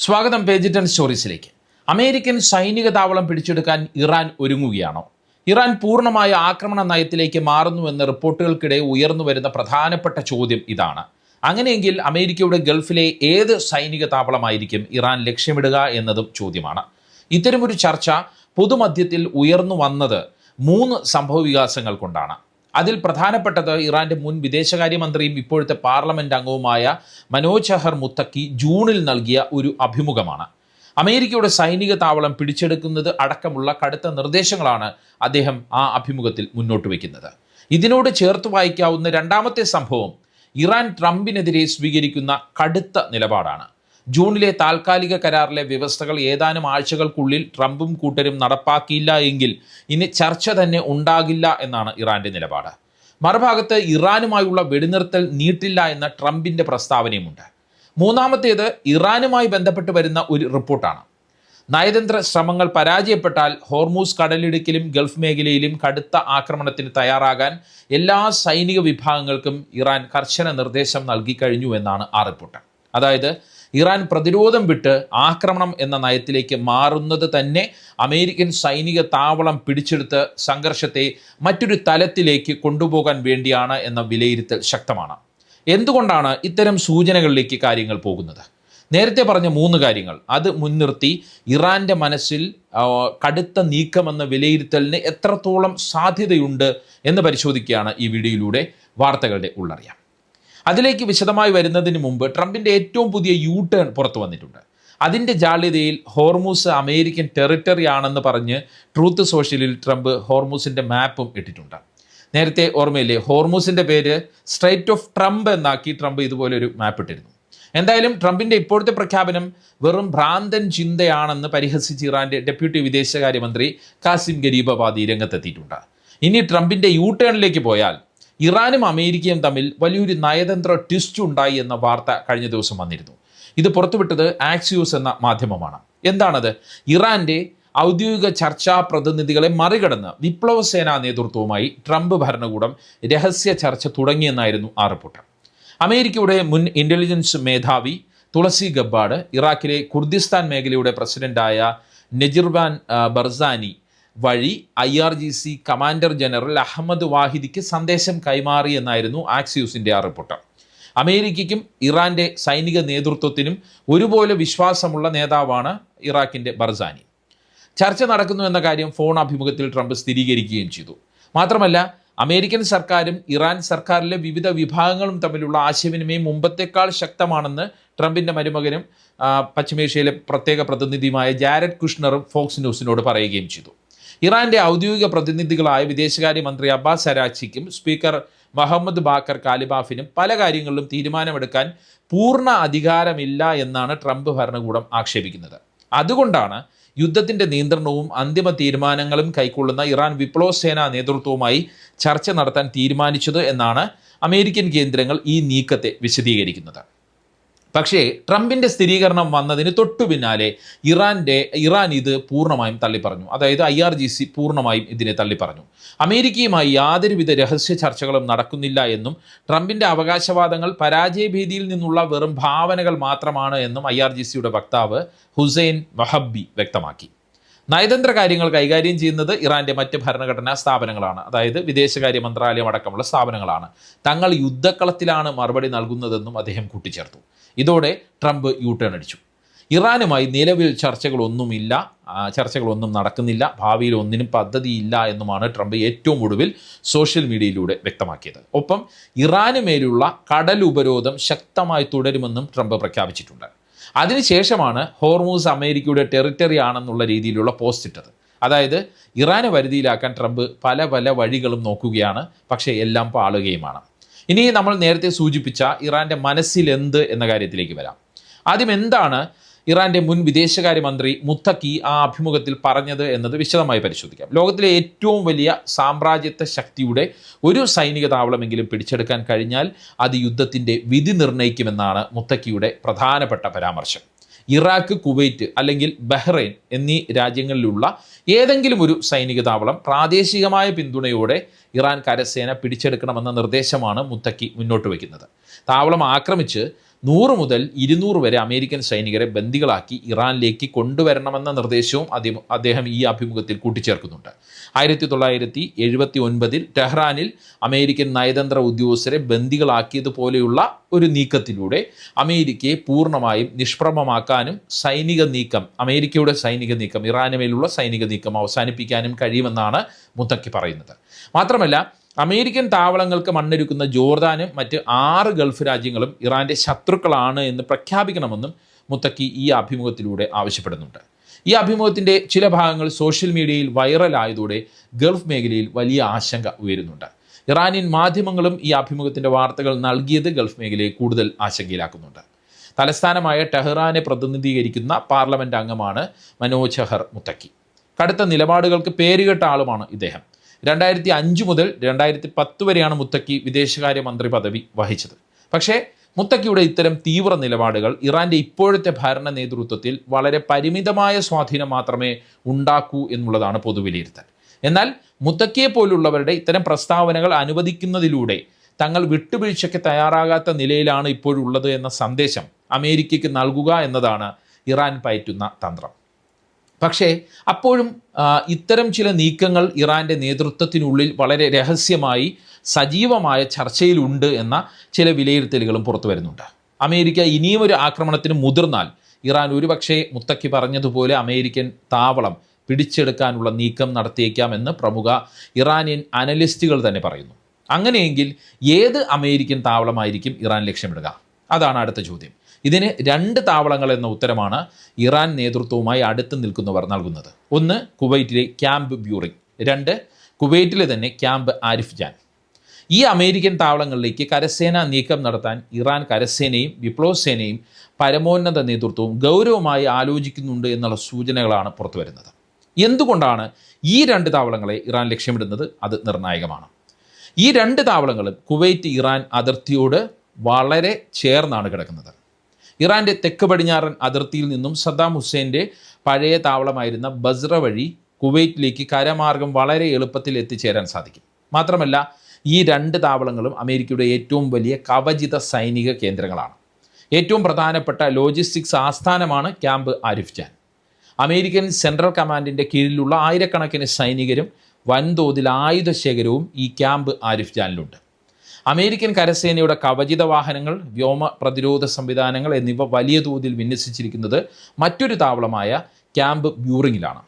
സ്വാഗതം page 10 സ്റ്റോറീസിലേക്ക്. American സൈനിക താവളം പിടിച്ചെടുക്കാൻ ഇറാൻ ഒരുങ്ങുകയാണോ? ഇറാൻ പൂർണ്ണമായ ആക്രമണ നയത്തിലേക്ക് മാറുന്നുവെന്ന റിപ്പോർട്ടുകൾക്കിടെ ഉയർന്നു വരുന്ന പ്രധാനപ്പെട്ട ചോദ്യം ഇതാണ്. അങ്ങനെയെങ്കിൽ അമേരിക്കയുടെ ഗൾഫിലെ ഏത് സൈനിക താവളമായിരിക്കും ഇറാൻ ലക്ഷ്യമിടുക എന്നതും ചോദ്യമാണ്. ഇത്തരമൊരു ചർച്ച പൊതുമധ്യത്തിൽ ഉയർന്നു വന്നത് 3 സംഭവവികാസങ്ങൾ കൊണ്ടാണ്. അതിൽ പ്രധാനപ്പെട്ടത് ഇറാന്റെ മുൻ വിദേശകാര്യമന്ത്രിയും ഇപ്പോഴത്തെ പാർലമെന്റ് അംഗവുമായ മനോജ് മുത്തക്കി ജൂണിൽ നൽകിയ ഒരു അഭിമുഖമാണ്. അമേരിക്കയുടെ സൈനിക താവളം പിടിച്ചെടുക്കുന്നത് അടക്കമുള്ള കടുത്ത നിർദ്ദേശങ്ങളാണ് അദ്ദേഹം ആ അഭിമുഖത്തിൽ മുന്നോട്ട് വയ്ക്കുന്നത്. ഇതിനോട് ചേർത്ത് വായിക്കാവുന്ന രണ്ടാമത്തെ സംഭവം ഇറാൻ ട്രംപിനെതിരെ സ്വീകരിക്കുന്ന കടുത്ത നിലപാടാണ്. ജൂണിലെ താൽക്കാലിക കരാറിലെ വ്യവസ്ഥകൾ ഏതാനും ആഴ്ചകൾക്കുള്ളിൽ ട്രംപും കൂട്ടരും നടപ്പാക്കിയില്ല എങ്കിൽ ഇനി ചർച്ച തന്നെ ഉണ്ടാകില്ല എന്നാണ് ഇറാന്റെ നിലപാട്. മറുഭാഗത്ത് ഇറാനുമായുള്ള വെടിനിർത്തൽ നീട്ടില്ല എന്ന ട്രംപിന്റെ പ്രസ്താവനയുമുണ്ട്. മൂന്നാമത്തേത് ഇറാനുമായി ബന്ധപ്പെട്ട് വരുന്ന ഒരു റിപ്പോർട്ടാണ്. നയതന്ത്ര ശ്രമങ്ങൾ പരാജയപ്പെട്ടാൽ ഹോർമൂസ് കടലിടുക്കിലും ഗൾഫ് മേഖലയിലും കടുത്ത ആക്രമണത്തിന് തയ്യാറാകാൻ എല്ലാ സൈനിക വിഭാഗങ്ങൾക്കും ഇറാൻ കർശന നിർദ്ദേശം നൽകി കഴിഞ്ഞു എന്നാണ് ആ റിപ്പോർട്ട്. അതായത് ഇറാൻ പ്രതിരോധം വിട്ട് ആക്രമണം എന്ന നയത്തിലേക്ക് മാറുന്നത് തന്നെ അമേരിക്കൻ സൈനിക താവളം പിടിച്ചെടുത്ത് സംഘർഷത്തെ മറ്റൊരു തലത്തിലേക്ക് കൊണ്ടുപോകാൻ വേണ്ടിയാണ് എന്ന വിലയിരുത്തൽ ശക്തമാണ്. എന്തുകൊണ്ടാണ് ഇത്തരം സൂചനകളിലേക്ക് കാര്യങ്ങൾ പോകുന്നത്? നേരത്തെ പറഞ്ഞ 3 കാര്യങ്ങൾ അത് മുൻനിർത്തി ഇറാന്റെ മനസ്സിൽ കടുത്ത നീക്കമെന്ന വിലയിരുത്തലിന് എത്രത്തോളം സാധ്യതയുണ്ട് എന്ന് പരിശോധിക്കുകയാണ് ഈ വീഡിയോയിലൂടെ വാർത്തകളുടെ ഉള്ളറിയാം. അതിലേക്ക് വിശദമായി വരുന്നതിന് മുമ്പ് ട്രംപിൻ്റെ ഏറ്റവും പുതിയ ടേൺ പുറത്തു വന്നിട്ടുണ്ട്. അതിൻ്റെ ജാള്യതയിൽ ഹോർമൂസ് അമേരിക്കൻ ടെറിട്ടറി ആണെന്ന് പറഞ്ഞ് ട്രൂത്ത് സോഷ്യലിൽ ട്രംപ് ഹോർമൂസിൻ്റെ മാപ്പും ഇട്ടിട്ടുണ്ട്. നേരത്തെ ഓർമ്മയില്ലേ, ഹോർമൂസിൻ്റെ പേര് സ്ട്രൈറ്റ് ഓഫ് ട്രംപ് എന്നാക്കി ട്രംപ് ഇതുപോലെ ഒരു മാപ്പ് ഇട്ടിരുന്നു. എന്തായാലും ട്രംപിൻ്റെ ഇപ്പോഴത്തെ പ്രഖ്യാപനം വെറും ഭ്രാന്തൻ ചിന്തയാണെന്ന് പരിഹസിച്ച് ഇറാൻ്റെ ഡെപ്യൂട്ടി വിദേശകാര്യമന്ത്രി കാസിം ഗരീബാബാദി രംഗത്തെത്തിയിട്ടുണ്ട്. ഇനി ട്രംപിൻ്റെ ടേണിലേക്ക് പോയാൽ ഇറാനും അമേരിക്കയും തമ്മിൽ വലിയൊരു നയതന്ത്ര ട്വിസ്റ്റ് ഉണ്ടായി എന്ന വാർത്ത കഴിഞ്ഞ ദിവസം വന്നിരുന്നു. ഇത് പുറത്തുവിട്ടത് ആക്സിയോസ് എന്ന മാധ്യമമാണ്. എന്താണത്? ഇറാന്റെ ഔദ്യോഗിക ചർച്ചാ പ്രതിനിധികളെ മറികടന്ന് വിപ്ലവ സേനാ നേതൃത്വവുമായി ട്രംപ് ഭരണകൂടം രഹസ്യ ചർച്ച തുടങ്ങിയെന്നായിരുന്നു ആ റിപ്പോർട്ട്. അമേരിക്കയുടെ മുൻ ഇന്റലിജൻസ് മേധാവി തുളസി ഗബ്ബാർഡ് ഇറാഖിലെ കുർദിസ്ഥാൻ മേഖലയുടെ പ്രസിഡന്റായ നജിർബാൻ ബർസാനി വഴി IRGC കമാൻഡർ ജനറൽ അഹമ്മദ് വാഹിദിക്ക് സന്ദേശം കൈമാറി എന്നായിരുന്നു ആക്സിയോസിൻ്റെ ആ റിപ്പോർട്ട്. അമേരിക്കയ്ക്കും ഇറാന്റെ സൈനിക നേതൃത്വത്തിനും ഒരുപോലെ വിശ്വാസമുള്ള നേതാവാണ് ഇറാഖിൻ്റെ ബർസാനി. ചർച്ച നടക്കുന്നു എന്ന കാര്യം ഫോൺ അഭിമുഖത്തിൽ ട്രംപ് സ്ഥിരീകരിക്കുകയും ചെയ്തു. മാത്രമല്ല, അമേരിക്കൻ സർക്കാരും ഇറാൻ സർക്കാരിലെ വിവിധ വിഭാഗങ്ങളും തമ്മിലുള്ള ആശയവിനിമയം മുമ്പത്തേക്കാൾ ശക്തമാണെന്ന് ട്രംപിൻ്റെ മരുമകനും പശ്ചിമേഷ്യയിലെ പ്രത്യേക പ്രതിനിധിയുമായ ജാരഡ് കുഷ്ണറും ഫോക്സ് ന്യൂസിനോട് പറയുകയും ചെയ്തു. ഇറാന്റെ ഔദ്യോഗിക പ്രതിനിധികളായ വിദേശകാര്യമന്ത്രി അബ്ബാസ് അരാക്ചിക്കും സ്പീക്കർ മുഹമ്മദ് ബാക്കർ കാലിബാഫിനും പല കാര്യങ്ങളിലും തീരുമാനമെടുക്കാൻ പൂർണ്ണ അധികാരമില്ല എന്നാണ് ട്രംപ് ഭരണകൂടം ആക്ഷേപിക്കുന്നത്. അതുകൊണ്ടാണ് യുദ്ധത്തിൻ്റെ നിയന്ത്രണവും അന്തിമ തീരുമാനങ്ങളും കൈക്കൊള്ളുന്ന ഇറാൻ വിപ്ലവ സേനാ നേതൃത്വവുമായി ചർച്ച നടത്താൻ തീരുമാനിച്ചത് എന്നാണ് അമേരിക്കൻ കേന്ദ്രങ്ങൾ ഈ നീക്കത്തെ വിശദീകരിക്കുന്നത്. പക്ഷേ ട്രംപിൻ്റെ സ്ഥിരീകരണം വന്നതിന് തൊട്ടു പിന്നാലെ ഇറാൻ ഇത് പൂർണ്ണമായും തള്ളിപ്പറഞ്ഞു. അതായത് IRGC പൂർണ്ണമായും ഇതിനെ തള്ളിപ്പറഞ്ഞു. അമേരിക്കയുമായി യാതൊരുവിധ രഹസ്യ ചർച്ചകളും നടക്കുന്നില്ല എന്നും ട്രംപിൻ്റെ അവകാശവാദങ്ങൾ പരാജയഭീതിയിൽ നിന്നുള്ള വെറും ഭാവനകൾ മാത്രമാണ് എന്നും IRGCയുടെ വക്താവ് ഹുസൈൻ വഹബി വ്യക്തമാക്കി. നയതന്ത്ര കാര്യങ്ങൾ കൈകാര്യം ചെയ്യുന്നത് ഇറാന്റെ മറ്റ് ഭരണഘടനാ സ്ഥാപനങ്ങളാണ്. അതായത് വിദേശകാര്യ മന്ത്രാലയം അടക്കമുള്ള സ്ഥാപനങ്ങളാണ്. തങ്ങൾ യുദ്ധക്കളത്തിലാണ് മറുപടി നൽകുന്നതെന്നും അദ്ദേഹം കൂട്ടിച്ചേർത്തു. ഇതോടെ ട്രംപ് ടേൺ അടിച്ചു. ഇറാനുമായി നിലവിൽ ചർച്ചകളൊന്നും നടക്കുന്നില്ല, ഭാവിയിൽ ഒന്നിനും പദ്ധതിയില്ല എന്നുമാണ് ട്രംപ് ഏറ്റവും ഒടുവിൽ സോഷ്യൽ മീഡിയയിലൂടെ വ്യക്തമാക്കിയത്. ഒപ്പം ഇറാന് മേലുള്ള കടൽ ഉപരോധം ശക്തമായി തുടരുമെന്നും ട്രംപ് പ്രഖ്യാപിച്ചിട്ടുണ്ട്. അതിനുശേഷമാണ് ഹോർമൂസ് അമേരിക്കയുടെ ടെറിട്ടറി ആണെന്നുള്ള രീതിയിലുള്ള പോസ്റ്റ് ഇട്ടത്. അതായത് ഇറാനെ വരുതിയിലാക്കാൻ ട്രംപ് പല വഴികളും നോക്കുകയാണ്, പക്ഷേ എല്ലാം പാളുകയുമാണ്. ഇനി നമ്മൾ നേരത്തെ സൂചിപ്പിച്ച ഇറാന്റെ മനസ്സിൽ എന്ത് എന്ന കാര്യത്തിലേക്ക് വരാം. ആദ്യം എന്താണ് ഇറാന്റെ മുൻ വിദേശകാര്യമന്ത്രി മുത്തക്കി ആ അഭിമുഖത്തിൽ പറഞ്ഞത് എന്നത് വിശദമായി പരിശോധിക്കാം. ലോകത്തിലെ ഏറ്റവും വലിയ സാമ്രാജ്യത്വ ശക്തിയുടെ ഒരു സൈനിക താവളമെങ്കിലും പിടിച്ചെടുക്കാൻ കഴിഞ്ഞാൽ അത് യുദ്ധത്തിൻ്റെ വിധി നിർണ്ണയിക്കുമെന്നാണ് മുത്തക്കിയുടെ പ്രധാനപ്പെട്ട പരാമർശം. ഇറാഖ്, കുവൈറ്റ് അല്ലെങ്കിൽ ബഹ്റൈൻ എന്നീ രാജ്യങ്ങളിലുള്ള ഏതെങ്കിലും ഒരു സൈനിക താവളം പ്രാദേശികമായ പിന്തുണയോടെ ഇറാൻ കരസേന പിടിച്ചെടുക്കണമെന്ന നിർദ്ദേശമാണ് മുത്തക്കി മുന്നോട്ട് വയ്ക്കുന്നത്. താവളം ആക്രമിച്ച് 100 മുതൽ 200 വരെ അമേരിക്കൻ സൈനികരെ ബന്ദികളാക്കി ഇറാനിലേക്ക് കൊണ്ടുവരണമെന്ന നിർദ്ദേശവും അദ്ദേഹം ഈ അഭിമുഖത്തിൽ കൂട്ടിച്ചേർക്കുന്നുണ്ട്. 1979 ടെഹ്റാനിൽ അമേരിക്കൻ നയതന്ത്ര ഉദ്യോഗസ്ഥരെ ബന്ദികളാക്കിയതുപോലെയുള്ള ഒരു നീക്കത്തിലൂടെ അമേരിക്കയെ പൂർണ്ണമായും നിഷ്പ്രഭമാക്കാനും അമേരിക്കയുടെ സൈനിക നീക്കം ഇറാന് മേലുള്ള സൈനിക നീക്കം അവസാനിപ്പിക്കാനും കഴിയുമെന്നാണ് മുത്തക്കി പറയുന്നത്. മാത്രമല്ല, അമേരിക്കൻ താവളങ്ങൾക്ക് മണ്ണൊരുക്കുന്ന ജോർദാനും മറ്റ് 6 ഗൾഫ് രാജ്യങ്ങളും ഇറാൻ്റെ ശത്രുക്കളാണ് എന്ന് പ്രഖ്യാപിക്കണമെന്നും മുത്തക്കി ഈ അഭിമുഖത്തിലൂടെ ആവശ്യപ്പെടുന്നുണ്ട്. ഈ അഭിമുഖത്തിൻ്റെ ചില ഭാഗങ്ങൾ സോഷ്യൽ മീഡിയയിൽ വൈറലായതോടെ ഗൾഫ് മേഖലയിൽ വലിയ ആശങ്ക ഉയരുന്നുണ്ട്. ഇറാനിയൻ മാധ്യമങ്ങളും ഈ അഭിമുഖത്തിൻ്റെ വാർത്തകൾ നൽകിയത് ഗൾഫ് മേഖലയെ കൂടുതൽ ആശങ്കയിലാക്കുന്നുണ്ട്. തലസ്ഥാനമായ ടെഹ്റാനെ പ്രതിനിധീകരിക്കുന്ന പാർലമെൻറ്റ് അംഗമാണ് മനോജ് മുത്തക്കി. കടുത്ത നിലപാടുകൾക്ക് പേരുകെട്ട ആളുമാണ് ഇദ്ദേഹം. 2005 മുതൽ 2010 വരെയാണ് മുത്തക്കി വിദേശകാര്യമന്ത്രി പദവി വഹിച്ചത്. പക്ഷേ മുത്തക്കിയുടെ ഇത്തരം തീവ്ര നിലപാടുകൾ ഇറാൻ്റെ ഇപ്പോഴത്തെ ഭരണ നേതൃത്വത്തിൽ വളരെ പരിമിതമായ സ്വാധീനം മാത്രമേ ഉണ്ടാക്കൂ എന്നുള്ളതാണ് പൊതുവിലയിരുത്തൽ. എന്നാൽ മുത്തക്കിയെ പോലുള്ളവരുടെ ഇത്തരം പ്രസ്താവനകൾ അനുവദിക്കുന്നതിലൂടെ തങ്ങൾ വിട്ടുവീഴ്ചയ്ക്ക് തയ്യാറാകാത്ത നിലയിലാണ് ഇപ്പോഴുള്ളത് എന്ന സന്ദേശം അമേരിക്കയ്ക്ക് നൽകുക എന്നതാണ് ഇറാൻ പയറ്റുന്ന തന്ത്രം. പക്ഷേ അപ്പോഴും ഇത്തരം ചില നീക്കങ്ങൾ ഇറാൻ്റെ നേതൃത്വത്തിനുള്ളിൽ വളരെ രഹസ്യമായി സജീവമായ ചർച്ചയിലുണ്ട് എന്ന ചില വിലയിരുത്തലുകളും പുറത്തു വരുന്നുണ്ട്. അമേരിക്ക ഇനിയും ഒരു ആക്രമണത്തിന് മുതിർന്നാൽ ഇറാൻ ഒരുപക്ഷെ മുത്തക്കി പറഞ്ഞതുപോലെ അമേരിക്കൻ താവളം പിടിച്ചെടുക്കാനുള്ള നീക്കം നടത്തിയേക്കാമെന്ന് പ്രമുഖ ഇറാനിയൻ അനലിസ്റ്റുകൾ തന്നെ പറയുന്നു. അങ്ങനെയെങ്കിൽ ഏത് അമേരിക്കൻ താവളമായിരിക്കും ഇറാൻ ലക്ഷ്യമിടുക? അതാണ് അടുത്ത ചോദ്യം. ഇതിന് 2 താവളങ്ങൾ എന്ന ഉത്തരമാണ് ഇറാൻ നേതൃത്വവുമായി അടുത്ത് നിൽക്കുന്നവർ നൽകുന്നത്. ഒന്ന് കുവൈറ്റിലെ ക്യാമ്പ് ബ്യൂറിംഗ്, 2 കുവൈറ്റിലെ തന്നെ ക്യാമ്പ് ആരിഫ് ജാൻ. ഈ അമേരിക്കൻ താവളങ്ങളിലേക്ക് കരസേന നീക്കം നടത്താൻ ഇറാൻ കരസേനയും വിപ്ലവ സേനയും പരമോന്നത നേതൃത്വവും ഗൗരവമായി ആലോചിക്കുന്നുണ്ട് എന്നുള്ള സൂചനകളാണ് പുറത്തു വരുന്നത്. എന്തുകൊണ്ടാണ് ഈ 2 താവളങ്ങളെ ഇറാൻ ലക്ഷ്യമിടുന്നത്? അത് നിർണായകമാണ്. ഈ 2 താവളങ്ങളും കുവൈറ്റ് ഇറാൻ അതിർത്തിയോട് വളരെ ചേർന്നാണ് കിടക്കുന്നത്. ഇറാൻ്റെ തെക്ക് പടിഞ്ഞാറൻ അതിർത്തിയിൽ നിന്നും സദ്ദാം ഹുസൈൻ്റെ പഴയ താവളമായിരുന്ന ബസ്ര വഴി കുവൈറ്റിലേക്ക് കരമാർഗം വളരെ എളുപ്പത്തിൽ എത്തിച്ചേരാൻ സാധിക്കും. മാത്രമല്ല, ഈ 2 താവളങ്ങളും അമേരിക്കയുടെ ഏറ്റവും വലിയ കവചിത സൈനിക കേന്ദ്രങ്ങളാണ്. ഏറ്റവും പ്രധാനപ്പെട്ട ലോജിസ്റ്റിക്സ് ആസ്ഥാനമാണ് camp Arifjan. American central കമാൻഡിൻ്റെ കീഴിലുള്ള ആയിരക്കണക്കിന് സൈനികരും വൻതോതിൽ ആയുധശേഖരവും ഈ ക്യാമ്പ് ആരിഫ് ജാനിലുണ്ട്. അമേരിക്കൻ കരസേനയുടെ കവചിത വാഹനങ്ങൾ, വ്യോമ പ്രതിരോധ സംവിധാനങ്ങൾ എന്നിവ വലിയ തോതിൽ വിന്യസിച്ചിരിക്കുന്നത് മറ്റൊരു താവളമായ ക്യാമ്പ് ബ്യൂറിങ്ങിലാണ്.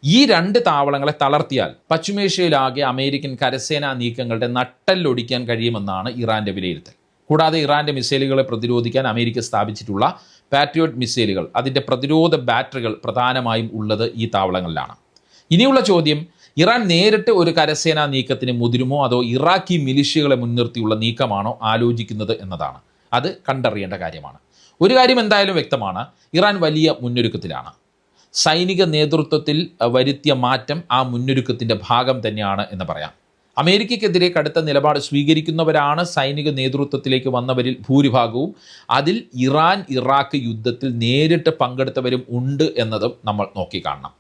ഈ 2 താവളങ്ങളെ തളർത്തിയാൽ പശ്ചിമേഷ്യയിലാകെ അമേരിക്കൻ കരസേനാ നീക്കങ്ങളുടെ നട്ടെല്ലൊടിക്കാൻ കഴിയുമെന്നാണ് ഇറാൻ്റെ വിലയിരുത്തൽ. കൂടാതെ ഇറാൻ്റെ മിസൈലുകളെ പ്രതിരോധിക്കാൻ അമേരിക്ക സ്ഥാപിച്ചിട്ടുള്ള പാട്രിയോട്ട് മിസൈലുകൾ, അതിൻ്റെ പ്രതിരോധ ബാറ്ററികൾ പ്രധാനമായും ഉള്ളത് ഈ താവളങ്ങളിലാണ്. ഇനിയുള്ള ചോദ്യം, ഇറാൻ നേരിട്ട് ഒരു കരസേനാ നീക്കത്തിന് മുതിരുമോ അതോ ഇറാഖി മിലിഷ്യകളെ മുൻനിർത്തിയുള്ള നീക്കമാണോ ആലോചിക്കുന്നത് എന്നതാണ്. അത് കണ്ടറിയേണ്ട കാര്യമാണ്. ഒരു കാര്യം എന്തായാലും വ്യക്തമാണ്, ഇറാൻ വലിയ മുന്നൊരുക്കത്തിലാണ്. സൈനിക നേതൃത്വത്തിൽ വരുത്തിയ മാറ്റം ആ മുന്നൊരുക്കത്തിൻ്റെ ഭാഗം തന്നെയാണ് എന്ന് പറയാം. അമേരിക്കയ്ക്കെതിരെ കടുത്ത നിലപാട് സ്വീകരിക്കുന്നവരാണ് സൈനിക നേതൃത്വത്തിലേക്ക് വന്നവരിൽ ഭൂരിഭാഗവും. അതിൽ ഇറാഖ് യുദ്ധത്തിൽ നേരിട്ട് പങ്കെടുത്തവരും ഉണ്ട് എന്നതും നമ്മൾ നോക്കിക്കാണണം.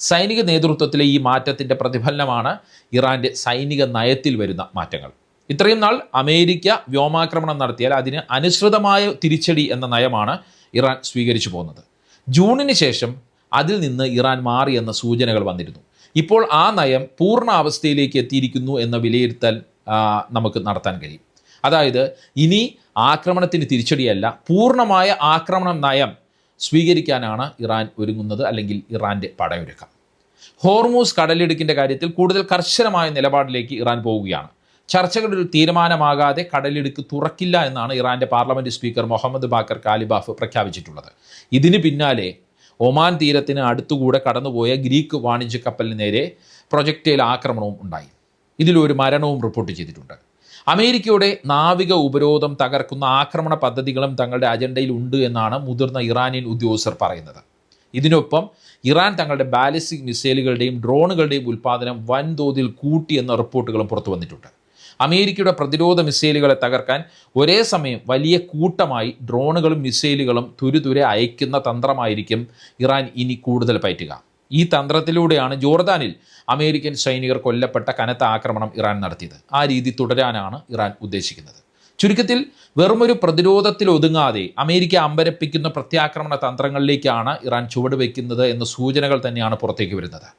സൈനിക നേതൃത്വത്തിലെ ഈ മാറ്റത്തിൻ്റെ പ്രതിഫലനമാണ് ഇറാൻ്റെ സൈനിക നയത്തിൽ വരുന്ന മാറ്റങ്ങൾ. ഇത്രയും നാൾ അമേരിക്ക വ്യോമാക്രമണം നടത്തിയാൽ അതിന് അനുസൃതമായ തിരിച്ചടി എന്ന നയമാണ് ഇറാൻ സ്വീകരിച്ചു പോകുന്നത്. ജൂണിന് ശേഷം അതിൽ നിന്ന് ഇറാൻ മാറിയെന്ന സൂചനകൾ വന്നിരുന്നു. ഇപ്പോൾ ആ നയം പൂർണ്ണ അവസ്ഥയിലേക്ക് എത്തിയിരിക്കുന്നു എന്ന വിലയിരുത്തൽ നമുക്ക് നടത്താൻ കഴിയും. അതായത് ഇനി ആക്രമണത്തിന് തിരിച്ചടിയല്ല, പൂർണ്ണമായ ആക്രമണ നയം സ്വീകരിക്കാനാണ് ഇറാൻ ഒരുങ്ങുന്നത്, അല്ലെങ്കിൽ ഇറാൻ്റെ പടയൊരുക്കം. ഹോർമൂസ് കടലിടുക്കിൻ്റെ കാര്യത്തിൽ കൂടുതൽ കർശനമായ നിലപാടിലേക്ക് ഇറാൻ പോവുകയാണ്. ചർച്ചകളിൽ ഒരു തീരുമാനമാകാതെ കടലിടുക്ക് തുറക്കില്ല എന്നാണ് ഇറാൻ്റെ പാർലമെൻറ്റ് സ്പീക്കർ മുഹമ്മദ് ബാക്കർ കാലിബാഫ് പ്രഖ്യാപിച്ചിട്ടുള്ളത്. ഇതിന് പിന്നാലെ ഒമാൻ തീരത്തിന് അടുത്തുകൂടെ കടന്നുപോയ ഗ്രീക്ക് വാണിജ്യ കപ്പലിന് നേരെ പ്രൊജക്ടൈൽ ആക്രമണവും ഉണ്ടായി. ഇതിലൊരു മരണവും റിപ്പോർട്ട് ചെയ്തിട്ടുണ്ട്. അമേരിക്കയുടെ നാവിക ഉപരോധം തകർക്കുന്ന ആക്രമണ പദ്ധതികളും തങ്ങളുടെ അജണ്ടയിൽ ഉണ്ട് എന്നാണ് മുതിർന്ന ഇറാനിയൻ ഉദ്യോഗസ്ഥർ പറയുന്നത്. ഇതിനൊപ്പം ഇറാൻ തങ്ങളുടെ ബാലിസ്റ്റിക് മിസൈലുകളുടെയും ഡ്രോണുകളുടെയും ഉൽപ്പാദനം വൻതോതിൽ കൂട്ടിയെന്ന റിപ്പോർട്ടുകളും പുറത്തു വന്നിട്ടുണ്ട്. അമേരിക്കയുടെ പ്രതിരോധ മിസൈലുകളെ തകർക്കാൻ ഒരേ സമയം വലിയ കൂട്ടമായി ഡ്രോണുകളും മിസൈലുകളും തുരുതുരെ അയക്കുന്ന തന്ത്രമായിരിക്കും ഇറാൻ ഇനി കൂടുതൽ പയറ്റുക. ഈ തന്ത്രത്തിലൂടെയാണ് ജോർദാനിൽ അമേരിക്കൻ സൈനികർ കൊല്ലപ്പെട്ട കനത്ത ആക്രമണം ഇറാൻ നടത്തിയത്. ആ രീതി തുടരാനാണ് ഇറാൻ ഉദ്ദേശിക്കുന്നത്. ചുരുക്കത്തിൽ വെറുമൊരു പ്രതിരോധത്തിൽ ഒതുങ്ങാതെ അമേരിക്ക അമ്പരപ്പിക്കുന്ന പ്രത്യാക്രമണ തന്ത്രങ്ങളിലേക്കാണ് ഇറാൻ ചുവടുവെക്കുന്നത് എന്ന സൂചനകൾ തന്നെയാണ് പുറത്തേക്ക് വരുന്നത്.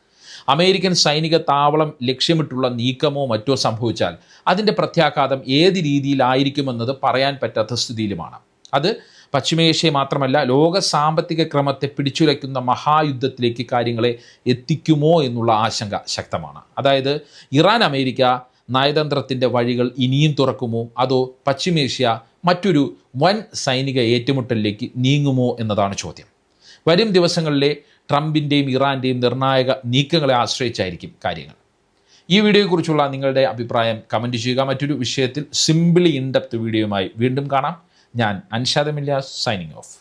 അമേരിക്കൻ സൈനിക താവളം ലക്ഷ്യമിട്ടുള്ള നീക്കമോ മറ്റോ സംഭവിച്ചാൽ അതിൻ്റെ പ്രത്യാഘാതം ഏത് രീതിയിലായിരിക്കുമെന്നത് പറയാൻ പറ്റാത്ത സ്ഥിതിയിലുമാണ്. അത് പശ്ചിമേഷ്യയെ മാത്രമല്ല ലോക സാമ്പത്തിക ക്രമത്തെ പിടിച്ചുലയ്ക്കുന്ന മഹായുദ്ധത്തിലേക്ക് കാര്യങ്ങളെ എത്തിക്കുമോ എന്നുള്ള ആശങ്ക ശക്തമാണ്. അതായത് ഇറാൻ അമേരിക്ക നയതന്ത്രത്തിൻ്റെ വഴികൾ ഇനിയും തുറക്കുമോ, അതോ പശ്ചിമേഷ്യ മറ്റൊരു വൻ സൈനിക ഏറ്റുമുട്ടലിലേക്ക് നീങ്ങുമോ എന്നതാണ് ചോദ്യം. വരും ദിവസങ്ങളിലെ ട്രംപിൻ്റെയും ഇറാൻ്റെയും നിർണായക നീക്കങ്ങളെ ആശ്രയിച്ചായിരിക്കും കാര്യങ്ങൾ. ഈ വീഡിയോയെക്കുറിച്ചുള്ള നിങ്ങളുടെ അഭിപ്രായം കമൻറ്റ് ചെയ്യുക. മറ്റൊരു വിഷയത്തിൽ സിംപിളി ഇൻ ഡെപ്ത് വീഡിയോയുമായി വീണ്ടും കാണാം. ഞാൻ അൻഷാദ് മില്യാസ് സൈനിങ് ഓഫ്.